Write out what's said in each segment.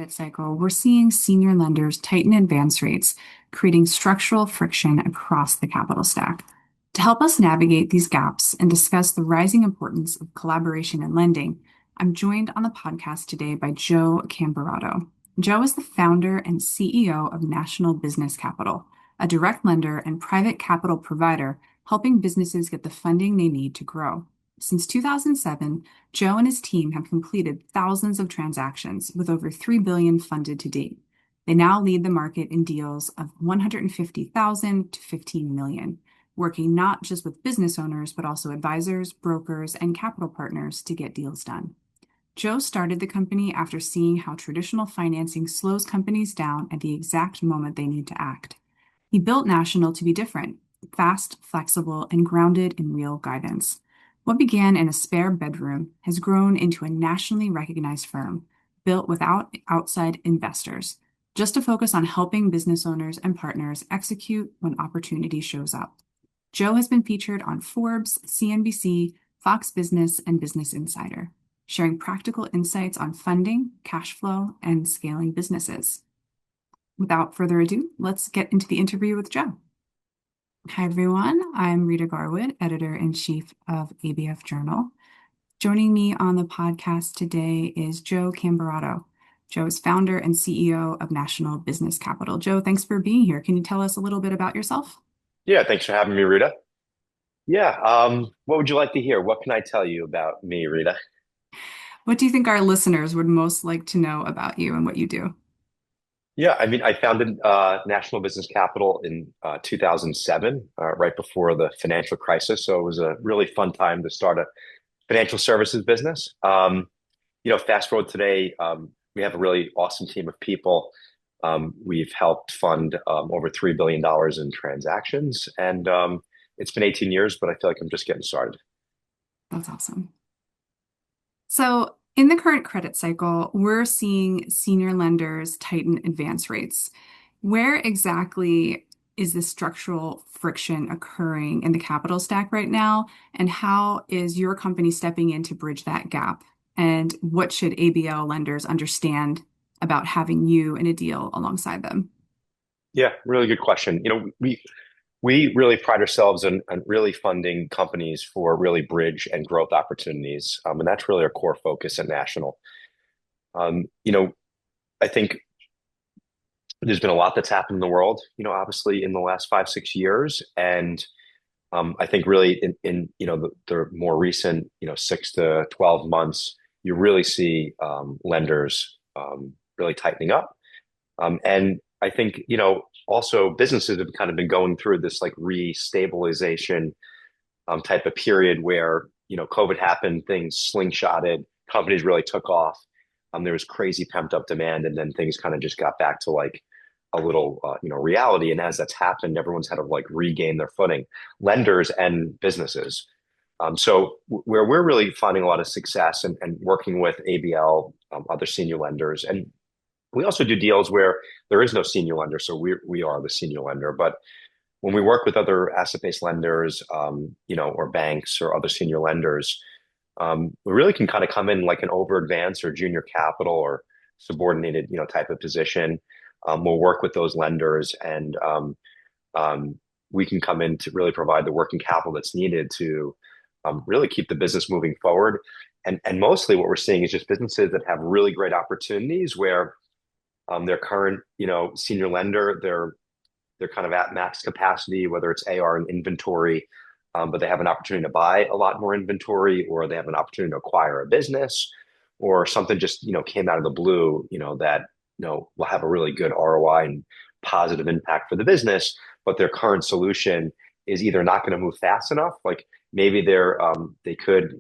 credit cycle, we're seeing senior lenders tighten advance rates, creating structural friction across the capital stack. To help us navigate these gaps and discuss the rising importance of collaboration in lending, I'm joined on the podcast today by Joe Camberato. Joe is the founder and CEO of National Business Capital, a direct lender and private capital provider helping businesses get the funding they need to grow. Since 2007, Joe and his team have completed thousands of transactions with over $3 billion funded to date. They now lead the market in deals of 150,000 to 15 million, working not just with business owners, but also advisors, brokers, and capital partners to get deals done. Joe started the company after seeing how traditional financing slows companies down at the exact moment they need to act. He built National to be different, fast, flexible, and grounded in real guidance. What began in a spare bedroom has grown into a nationally recognized firm built without outside investors, just to focus on helping business owners and partners execute when opportunity shows up. Joe has been featured on Forbes, CNBC, Fox Business, and Business Insider, sharing practical insights on funding, cash flow, and scaling businesses. Without further ado, let's get into the interview with Joe. Hi, everyone. I'm Rita Garwood, Editor-in-Chief of ABF Journal. Joining me on the podcast today is Joe Camberato. Joe is founder and CEO of National Business Capital. Joe, thanks for being here. Can you tell us a little bit about yourself? Yeah, thanks for having me, Rita. Yeah, what would you like to hear? What can I tell you about me, Rita? What do you think our listeners would most like to know about you and what you do? Yeah, I mean, I founded National Business Capital in 2007, right before the financial crisis. So it was a really fun time to start a financial services business. Fast forward today, we have a really awesome team of people. We've helped fund over $3 billion in transactions, and it's been 18 years, but I feel like I'm just getting started. That's awesome. So, in the current credit cycle, we're seeing senior lenders tighten advance rates. Where exactly is this structural friction occurring in the capital stack right now? And how is your company stepping in to bridge that gap? And what should ABL lenders understand about having you in a deal alongside them? Yeah, really good question. We really pride ourselves on really funding companies for really bridge and growth opportunities, and that's really our core focus at National. Um, you know, I think there's been a lot that's happened in the world, obviously in the last 5, 6 years, and I think really in the more recent 6 to 12 months, you really see lenders really tightening up. And I think, also businesses have kind of been going through this like re-stabilization type of period where, COVID happened, things slingshotted, companies really took off. There was crazy pent up demand, and then things kind of just got back to like a little, reality. And as that's happened, everyone's had to like regain their footing, lenders and businesses. Where we're really finding a lot of success and working with ABL, other senior lenders, and we also do deals where there is no senior lender, so we are the senior lender. But when we work with other asset-based lenders, or banks or other senior lenders, we really can kind of come in like an over advance or junior capital or subordinated, type of position. We'll work with those lenders, and we can come in to really provide the working capital that's needed to really keep the business moving forward. And mostly what we're seeing is just businesses that have really great opportunities where their current, senior lender, they're kind of at max capacity, whether it's AR and inventory, but they have an opportunity to buy a lot more inventory, or they have an opportunity to acquire a business, or something just, came out of the blue, that, will have a really good ROI and positive impact for the business, but their current solution is either not going to move fast enough, like maybe they could,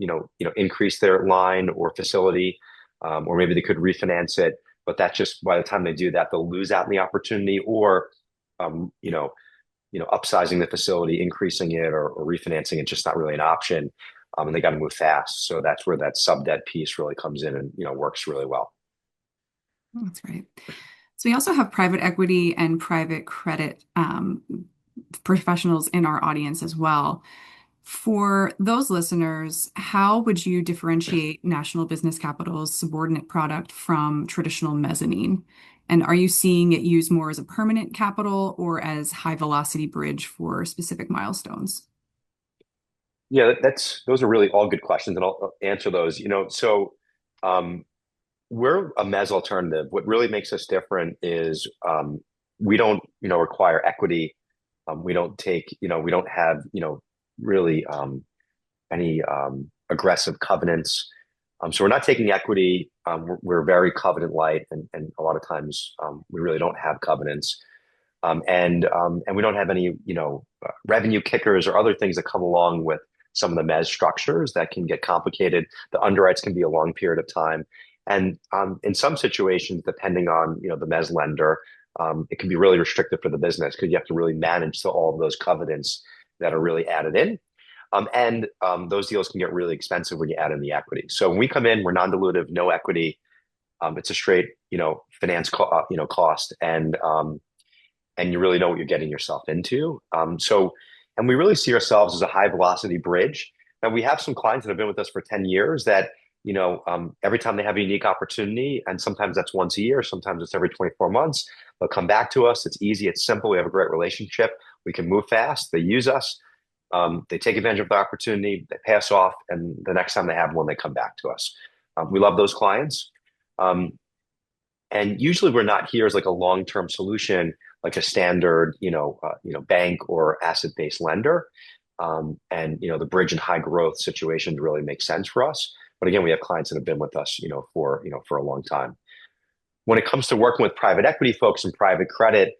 increase their line or facility, or maybe they could refinance it. But that's just by the time they do that, they'll lose out in the opportunity, or upsizing the facility, increasing it, or refinancing it, just not really an option. And they got to move fast. So that's where that sub debt piece really comes in and works really well. Oh, that's great. So we also have private equity and private credit professionals in our audience as well. For those listeners, how would you differentiate National Business Capital's subordinate product from traditional mezzanine? And are you seeing it used more as a permanent capital or as high velocity bridge for specific milestones? Yeah, that's those are really all good questions, and I'll answer those. Um, we're a Mezz Alternative. What really makes us different is we don't, require equity. We don't take, we don't have, really any aggressive covenants. So we're not taking equity. We're very covenant light, and a lot of times we really don't have covenants. And we don't have any, revenue kickers or other things that come along with some of the Mezz structures that can get complicated. The underwrites can be a long period of time, and in some situations, depending on the Mezz lender, it can be really restrictive for the business because you have to really manage all of those covenants that are really added in. And those deals can get really expensive when you add in the equity. So when we come in, we're non-dilutive, no equity. It's a straight, finance cost, and you really know what you're getting yourself into. And we really see ourselves as a high velocity bridge. And we have some clients that have been with us for 10 years that, every time they have a unique opportunity, and sometimes that's once a year, sometimes it's every 24 months, they'll come back to us. It's easy, it's simple. We have a great relationship. We can move fast. They use us. They take advantage of the opportunity, they pay us off, and the next time they have one, they come back to us. We love those clients. And usually we're not here as like a long-term solution, like a standard, bank or asset-based lender. The bridge and high growth situations really make sense for us. But again, we have clients that have been with us, for a long time. When it comes to working with private equity folks and private credit,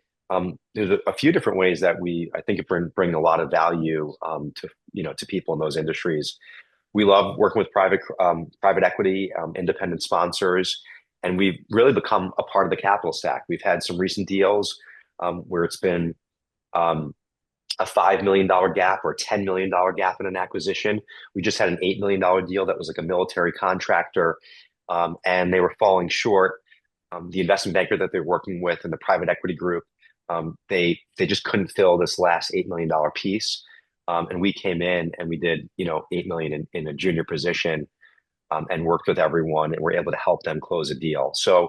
there's a few different ways that I think it bring a lot of value to people in those industries. We love working with private equity, independent sponsors, and we've really become a part of the capital stack. We've had some recent deals where it's been a $5 million gap or a $10 million gap in an acquisition. We just had an $8 million deal that was like a military contractor, and they were falling short. The investment banker that they're working with and the private equity group, they just couldn't fill this last $8 million piece. And we came in and we did, $8 million in a junior position, and worked with everyone, and were able to help them close a deal. So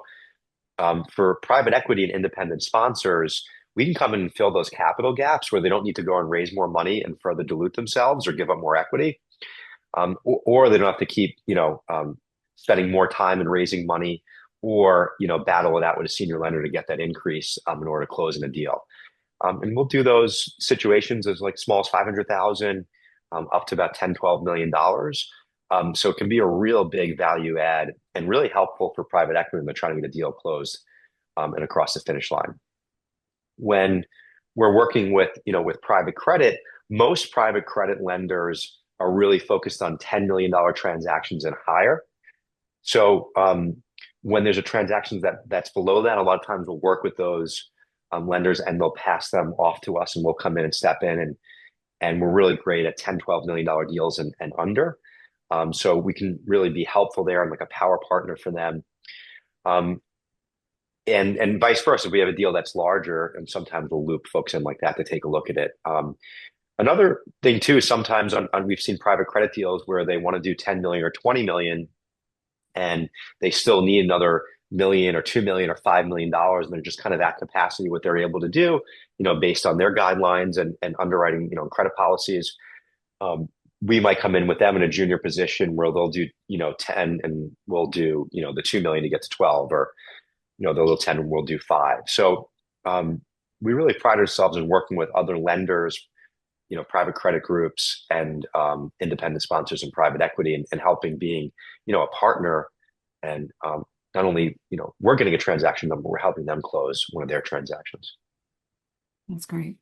for private equity and independent sponsors, we can come in and fill those capital gaps where they don't need to go and raise more money and further dilute themselves or give up more equity, or they don't have to keep, spending more time in raising money, or battle it out with a senior lender to get that increase in order to close in a deal. And we'll do those situations as like small as 500,000 up to about 10, $12 million. So it can be a real big value add and really helpful for private equity when they're trying to get a deal closed and across the finish line. When we're working with private credit, most private credit lenders are really focused on $10 million transactions and higher. So when there's a transaction that's below that, a lot of times we'll work with those lenders, and they'll pass them off to us, and we'll come in and step in, and we're really great at $10, $12 million deals and under. So we can really be helpful there and like a power partner for them. And vice versa. If we have a deal that's larger, and sometimes we'll loop folks in like that to take a look at it. Another thing too is sometimes we've seen private credit deals where they want to do 10 million or 20 million, and they still need another million or 2 million or $5 million, and they're just kind of at capacity what they're able to do, based on their guidelines and underwriting, and credit policies. We might come in with them in a junior position where they'll do, 10, and we'll do, the 2 million to get to 12, or, the little 10 and we'll do 5. So we really pride ourselves in working with other lenders, private credit groups, and independent sponsors and private equity, and helping being, a partner. And not only, we're getting a transaction done, but we're helping them close one of their transactions. That's great.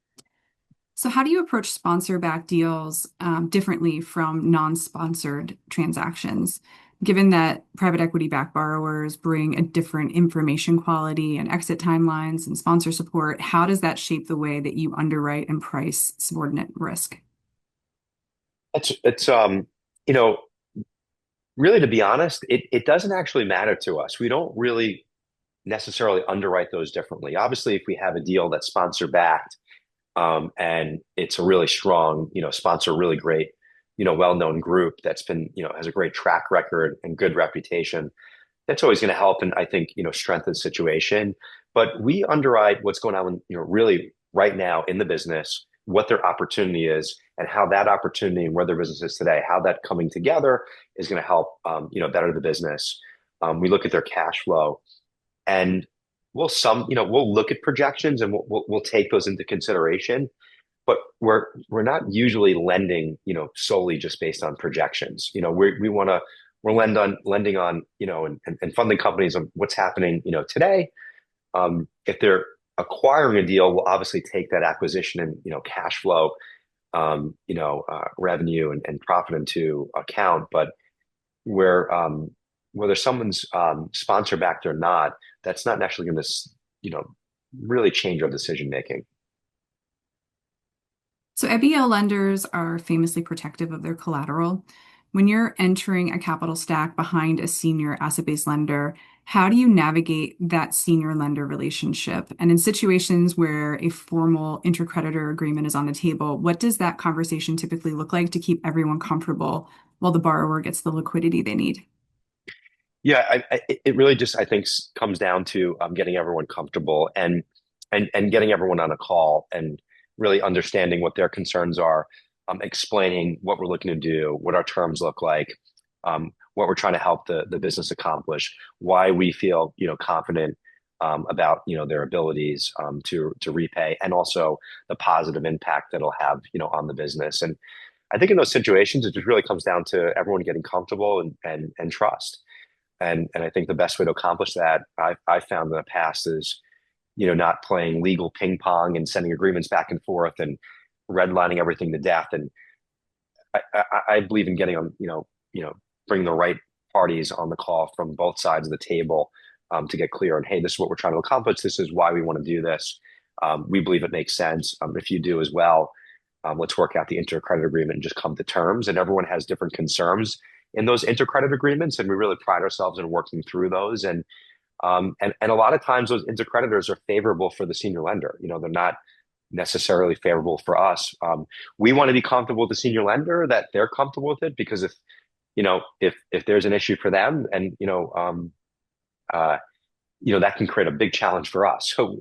So how do you approach sponsor-backed deals differently from non-sponsored transactions, given that private equity-backed borrowers bring a different information quality and exit timelines and sponsor support? How does that shape the way that you underwrite and price subordinate risk? It's really, to be honest, it doesn't actually matter to us. We don't really necessarily underwrite those differently. Obviously, if we have a deal that's sponsor-backed, and it's a really strong, sponsor, really great well-known group that's been, has a great track record and good reputation. That's always going to help and I think, strengthen the situation. But we underwrite what's going on, really right now in the business, what their opportunity is and how that opportunity and where their business is today, how that coming together is going to help, better the business. We look at their cash flow and we'll look at projections and we'll take those into consideration. But we're not usually lending, solely just based on projections. We're lending on, and funding companies on what's happening, today. If they're acquiring a deal, we'll obviously take that acquisition and, cash flow, revenue and profit into account. But whether someone's sponsor backed or not, that's not actually going to, really change our decision making. So ABL lenders are famously protective of their collateral. When you're entering a capital stack behind a senior asset-based lender, how do you navigate that senior lender relationship? And in situations where a formal intercreditor agreement is on the table, what does that conversation typically look like to keep everyone comfortable while the borrower gets the liquidity they need? Yeah, it really just I think comes down to getting everyone comfortable and getting everyone on a call and really understanding what their concerns are, explaining what we're looking to do, what our terms look like, what we're trying to help the business accomplish, why we feel confident about their abilities to repay, and also the positive impact that it'll have on the business. And I think in those situations, it just really comes down to everyone getting comfortable and trust. And I think the best way to accomplish that I found in the past is not playing legal ping pong and sending agreements back and forth and redlining everything to death. And I believe in getting on, bring the right parties on the call from both sides of the table to get clear on, hey, this is what we're trying to accomplish. This is why we want to do this. We believe it makes sense. If you do as well, let's work out the intercredit agreement and just come to terms. And everyone has different concerns in those intercredit agreements, and we really pride ourselves in working through those. And a lot of times those intercreditors are favorable for the senior lender. They're not necessarily favorable for us. We want to be comfortable with the senior lender, that they're comfortable with it, because if there's an issue for them, and that can create a big challenge for us. So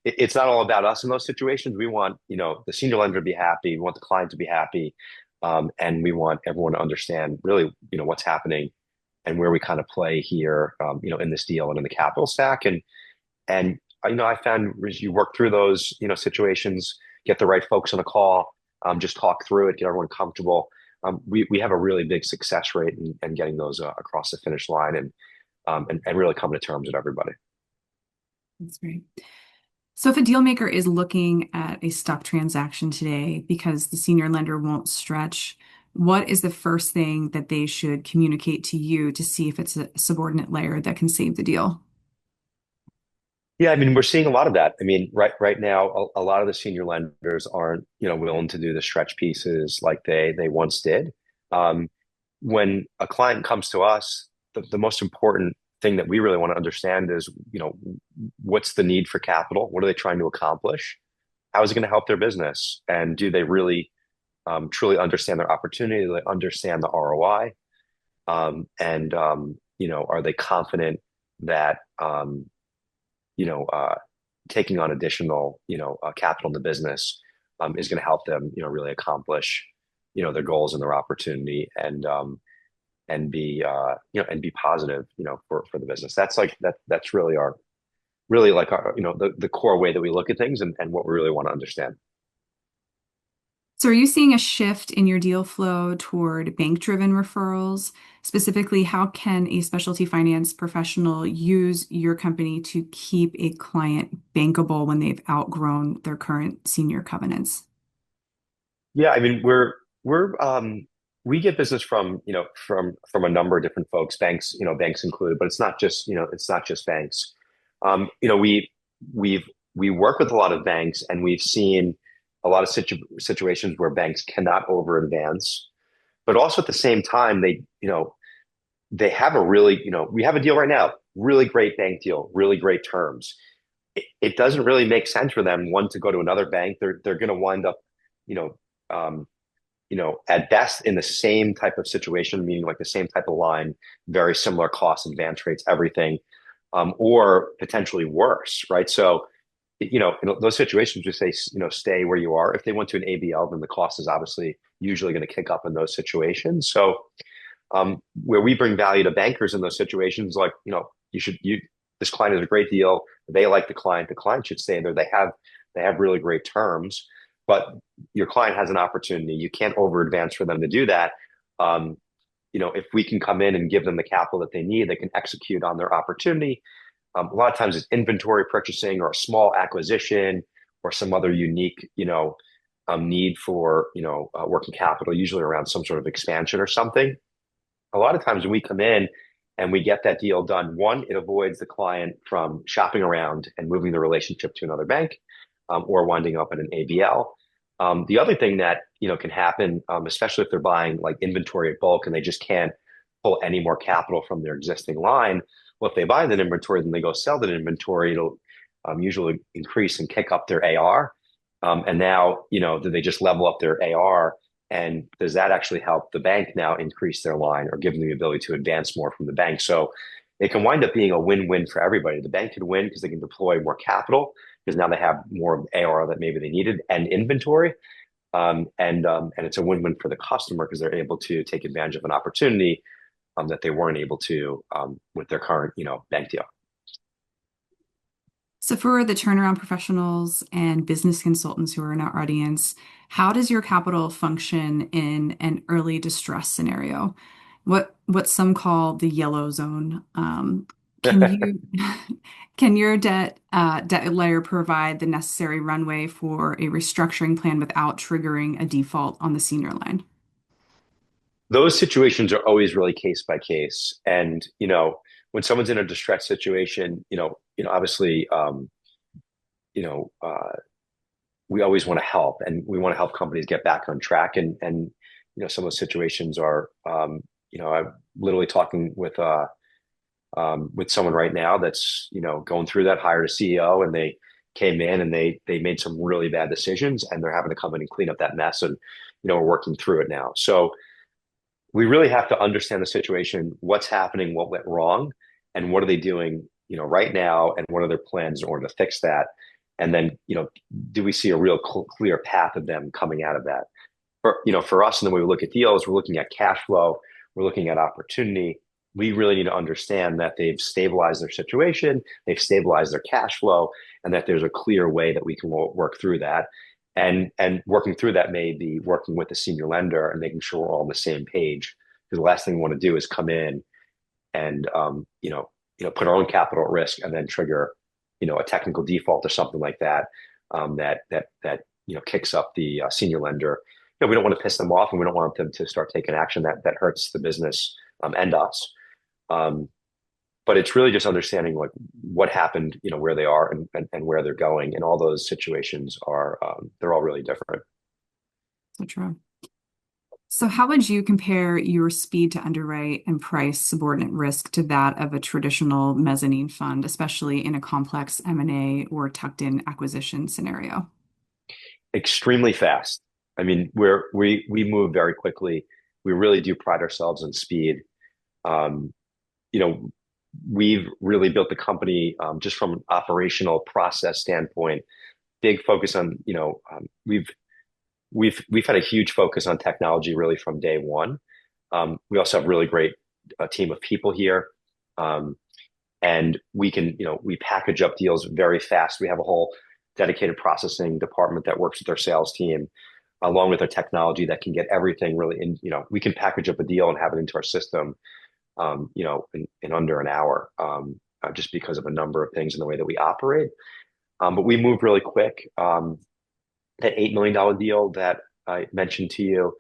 it's not all about us in those situations. We want the senior lender to be happy. We want the client to be happy, and we want everyone to understand really what's happening and where we kind of play here, in this deal and in the capital stack. And I found as you work through those, situations, get the right folks on a call, just talk through it, get everyone comfortable. We have a really big success rate in getting those across the finish line and really come to terms with everybody. That's great. So if a deal maker is looking at a stock transaction today because the senior lender won't stretch, what is the first thing that they should communicate to you to see if it's a subordinate layer that can save the deal? Yeah, I mean, we're seeing a lot of that. I mean, right now, a lot of the senior lenders aren't, willing to do the stretch pieces like they once did. When a client comes to us, the most important thing that we really want to understand is, what's the need for capital? What are they trying to accomplish? How is it going to help their business? And do they really truly understand their opportunity? Do they understand the ROI? Are they confident that taking on additional, capital in the business is going to help them, really accomplish, their goals and their opportunity and be, and be positive, for the business. That's really like our, the core way that we look at things and what we really want to understand. So are you seeing a shift in your deal flow toward bank-driven referrals? Specifically, how can a specialty finance professional use your company to keep a client bankable when they've outgrown their current senior covenants? Yeah, I mean, we get business from a number of different folks, banks, banks included, but it's not just banks. We work with a lot of banks, and we've seen a lot of situations where banks cannot over advance, but also at the same time, they have a really, we have a deal right now, really great bank deal, really great terms. It doesn't really make sense for them, one, to go to another bank. They're going to wind up, at best in the same type of situation, meaning like the same type of line, very similar costs, advance rates, everything, or potentially worse, right? So, in those situations, we say, stay where you are. If they went to an ABL, then the cost is obviously usually going to kick up in those situations. So, where we bring value to bankers in those situations, like, this client is a great deal. They like the client should stay there. They have really great terms, but your client has an opportunity. You can't over advance for them to do that. If we can come in and give them the capital that they need, they can execute on their opportunity. A lot of times it's inventory purchasing or a small acquisition or some other unique, need for, working capital, usually around some sort of expansion or something. A lot of times when we come in and we get that deal done, one, it avoids the client from shopping around and moving the relationship to another bank, or winding up in an ABL. The other thing that can happen, especially if they're buying like inventory at bulk and they just can't pull any more capital from their existing line. Well, if they buy that inventory, then they go sell that inventory. It'll usually increase and kick up their AR. And now, do they just level up their AR? And does that actually help the bank now increase their line or give them the ability to advance more from the bank? So it can wind up being a win-win for everybody. The bank can win because they can deploy more capital because now they have more AR that maybe they needed and inventory. And it's a win-win for the customer because they're able to take advantage of an opportunity that they weren't able to with their current, bank deal. So for the turnaround professionals and business consultants who are in our audience, how does your capital function in an early distress scenario? What some call the yellow zone. Can you can your debt layer provide the necessary runway for a restructuring plan without triggering a default on the senior line? Those situations are always really case by case. And, when someone's in a distressed situation, obviously, you know, uh, we always want to help and we want to help companies get back on track. And, some of those situations are, I'm literally talking with someone right now that's, going through that, hired a CEO and they came in and they made some really bad decisions and they're having to come in and clean up that mess. And, we're working through it now. So, we really have to understand the situation, what's happening, what went wrong, and what are they doing, right now, and what are their plans in order to fix that. And then, do we see a real clear path of them coming out of that? For us, and the way we look at deals, we're looking at cash flow, we're looking at opportunity. We really need to understand that they've stabilized their situation, they've stabilized their cash flow, and that there's a clear way that we can work through that. And working through that may be working with the senior lender and making sure we're all on the same page. Because the last thing we want to do is come in and put our own capital at risk and then trigger a technical default or something like that, that kicks up the senior lender. We don't want to piss them off and we don't want them to start taking action that hurts the business and us. But it's really just understanding like what happened, where they are and where they're going. And all those situations are, they're all really different. So true. So how would you compare your speed to underwrite and price subordinate risk to that of a traditional mezzanine fund, especially in a complex M&A or tucked-in acquisition scenario? Extremely fast. I mean, we move very quickly. We really do pride ourselves on speed. Um, you know, we've really built the company just from an operational process standpoint. Big focus on, we've had a huge focus on technology really from day one. We also have really great team of people here, and we can, we package up deals very fast. We have a whole dedicated processing department that works with our sales team, along with our technology that can get everything really in. We can package up a deal and have it into our system in under an hour, just because of a number of things in the way that we operate. But we move really quick. That $8 million deal that I mentioned to you,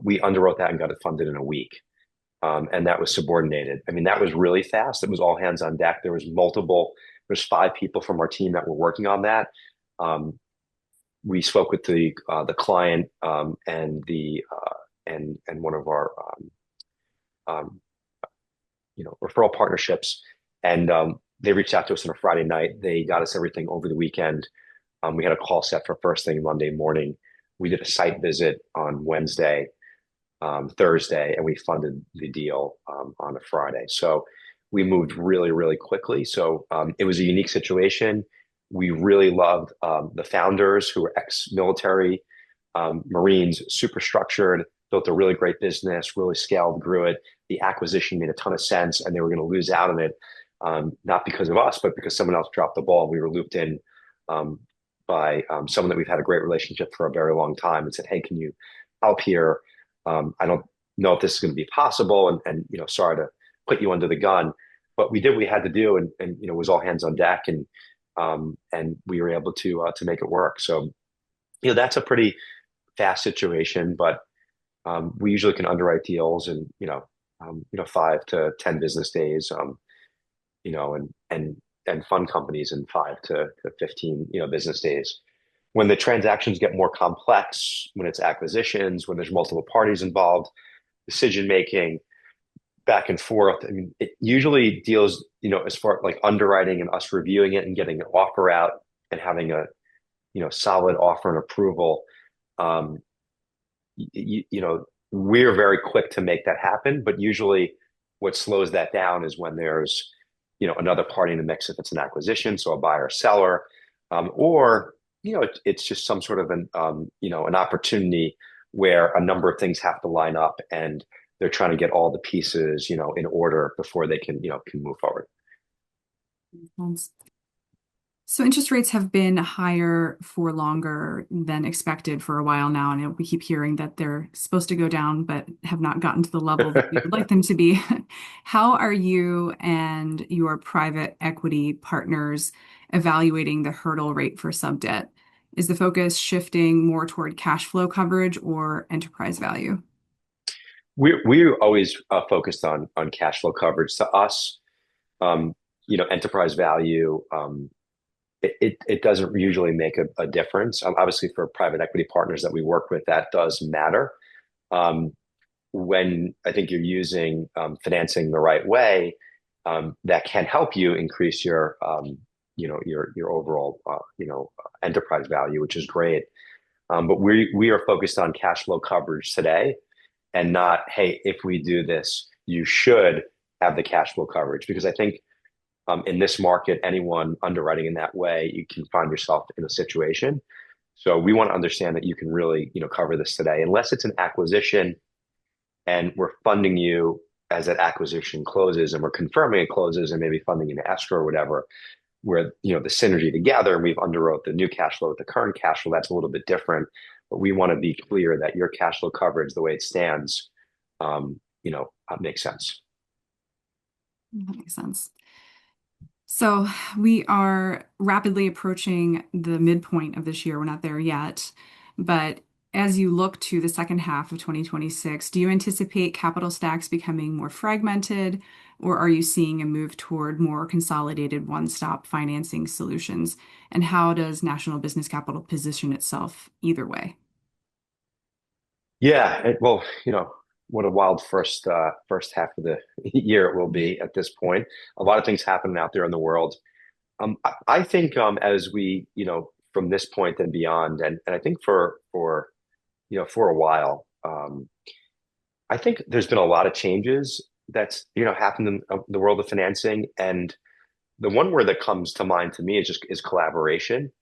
we underwrote that and got it funded in a week. And that was subordinated. I mean, that was really fast. It was all hands on deck. There's 5 people from our team that were working on that. We spoke with the client and one of our referral partnerships, and they reached out to us on a Friday night. They got us everything over the weekend. We had a call set for first thing Monday morning. We did a site visit on Wednesday, Thursday, and we funded the deal on a Friday. So we moved really, really quickly. So it was a unique situation. We really loved the founders who were ex-military, Marines, super structured, built a really great business, really scaled, grew it. The acquisition made a ton of sense, and they were going to lose out on it, not because of us, but because someone else dropped the ball. We were looped in by someone that we've had a great relationship for a very long time and said, hey, can you help here? I don't know if this is going to be possible, and sorry to put you under the gun, but we did what we had to do, and it was all hands on deck, and we were able to make it work. So that's a pretty fast situation, but we usually can underwrite deals in 5 to 10 business days, and fund companies in 5 to 15 business days. When the transactions get more complex, when it's acquisitions, when there's multiple parties involved, decision making, back and forth. I mean, it usually deals, as far like underwriting and us reviewing it and getting an offer out and having a solid offer and approval. We're very quick to make that happen, but usually what slows that down is when there's another party in the mix, if it's an acquisition, so a buyer or seller, or it's just some sort of an opportunity where a number of things have to line up, and they're trying to get all the pieces in order before they can move forward. So interest rates have been higher for longer than expected for a while now, and we keep hearing that they're supposed to go down, but have not gotten to the level that we would like them to be. How are you and your private equity partners evaluating the hurdle rate for sub debt? Is the focus shifting more toward cash flow coverage or enterprise value? We're always focused on cash flow coverage. To us, enterprise value. It doesn't usually make a difference. Obviously, for private equity partners that we work with, that does matter. When I think you're using financing the right way, that can help you increase your overall enterprise value, which is great. But we are focused on cash flow coverage today, and not, hey, if we do this, you should have the cash flow coverage, because I think in this market, anyone underwriting in that way, you can find yourself in a situation. So we want to understand that you can really, cover this today, unless it's an acquisition and we're funding you as that acquisition closes, and we're confirming it closes and maybe funding in escrow or whatever, where, the synergy together, and we've underwrote the new cash flow with the current cash flow, that's a little bit different. But we want to be clear that your cash flow coverage, the way it stands, makes sense. That makes sense. So we are rapidly approaching the midpoint of this year. We're not there yet, but as you look to the second half of 2026, do you anticipate capital stacks becoming more fragmented, or are you seeing a move toward more consolidated one-stop financing solutions? And how does National Business Capital position itself either way? Yeah, well, what a wild first half of the year it will be at this point. A lot of things happening out there in the world. I think as we, from this point and beyond, and I think for a while, I think there's been a lot of changes that's happened in the world of financing, and the one word that comes to mind to me is collaboration.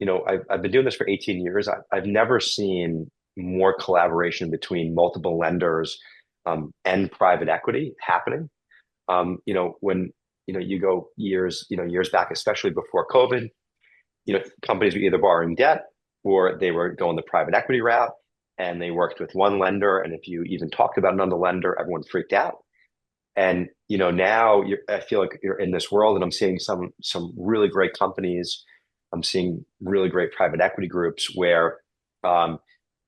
I've been doing this for 18 years. I've never seen more collaboration between multiple lenders and private equity happening. When you go years back, especially before COVID, companies were either borrowing debt or they were going the private equity route, and they worked with one lender. And if you even talked about another lender, everyone freaked out. And now I feel like you're in this world, and I'm seeing some really great companies. I'm seeing really great private equity groups where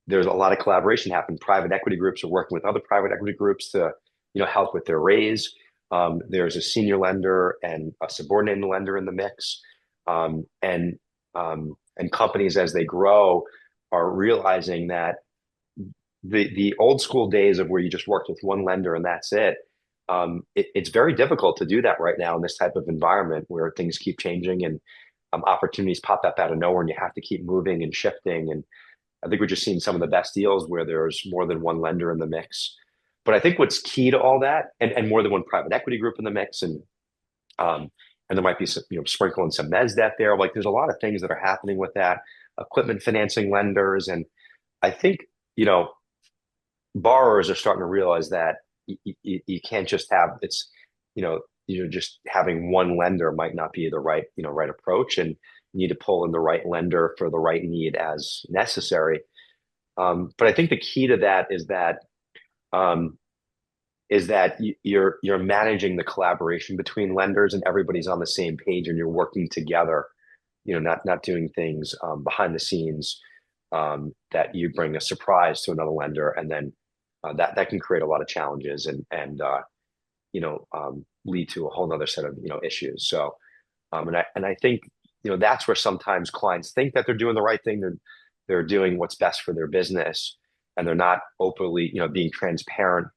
there's a lot of collaboration happening. Private equity groups are working with other private equity groups to help with their raise. There's a senior lender and a subordinated lender in the mix, and companies, as they grow, are realizing that the old school days of where you just worked with one lender and that's it. It's very difficult to do that right now in this type of environment where things keep changing, and opportunities pop up out of nowhere, and you have to keep moving and shifting. And I think we're just seeing some of the best deals where there's more than one lender in the mix. But I think what's key to all that, and more than one private equity group in the mix, um, and there might be some, sprinkling some mezz debt there. Like there's a lot of things that are happening with that, equipment financing lenders, and I think borrowers are starting to realize that you can't just have it's just having one lender might not be the right approach, and you need to pull in the right lender for the right need as necessary. But I think the key to that um, is that you're managing the collaboration between lenders and everybody's on the same page and you're working together, not doing things behind the scenes that you bring a surprise to another lender, and then that can create a lot of challenges and lead to a whole other set of issues. So and I think that's where sometimes clients think that they're doing the right thing. They're doing what's best for their business, and they're not openly being transparent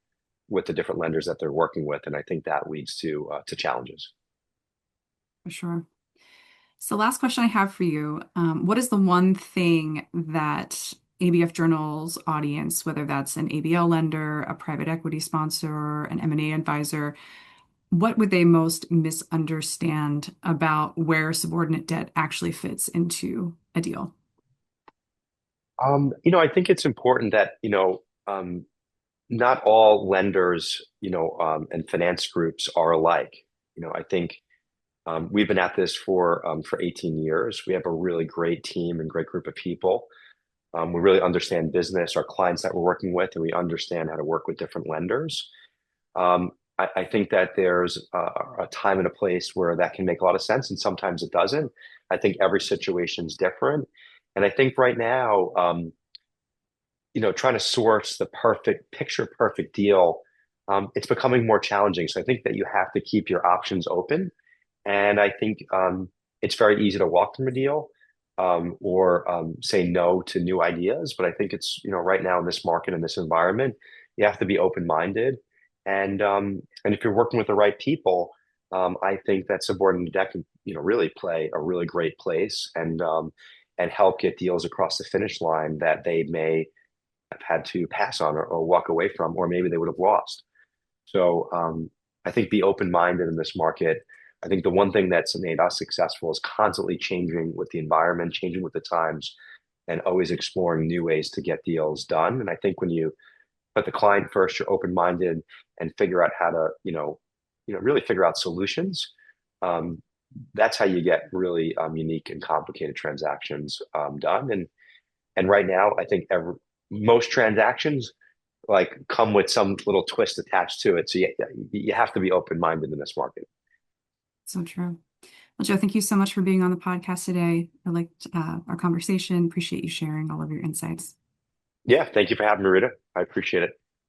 with the different lenders that they're working with. And I think that leads to challenges. For sure. So, last question I have for you. What is the one thing that ABF Journal's audience, whether that's an ABL lender, a private equity sponsor, an M&A advisor, what would they most misunderstand about where subordinate debt actually fits into a deal? I think it's important that, not all lenders, and finance groups are alike. I think we've been at this for 18 years. We have a really great team and great group of people. We really understand business, our clients that we're working with, and we understand how to work with different lenders. I think that there's a time and a place where that can make a lot of sense, and sometimes it doesn't. I think every situation is different. And I think right now, trying to source the perfect deal, it's becoming more challenging. So I think that you have to keep your options open. And I think it's very easy to walk from a deal or say no to new ideas. But I think it's, right now in this market, in this environment, you have to be open-minded. And if you're working with the right people, I think that subordinate debt can, really play a really great place and help get deals across the finish line that they may have had to pass on or walk away from, or maybe they would have lost. So I think be open-minded in this market. I think the one thing that's made us successful is constantly changing with the environment, changing with the times, and always exploring new ways to get deals done. And I think when you put the client first, you're open-minded and figure out how to, really figure out solutions. That's how you get really unique and complicated transactions done. And right now, I think most transactions like come with some little twist attached to it. So you have to be open-minded in this market. So true. Well, Joe, thank you so much for being on the podcast today. I liked our conversation. Appreciate you sharing all of your insights. Yeah, thank you for having me, Rita. I appreciate it.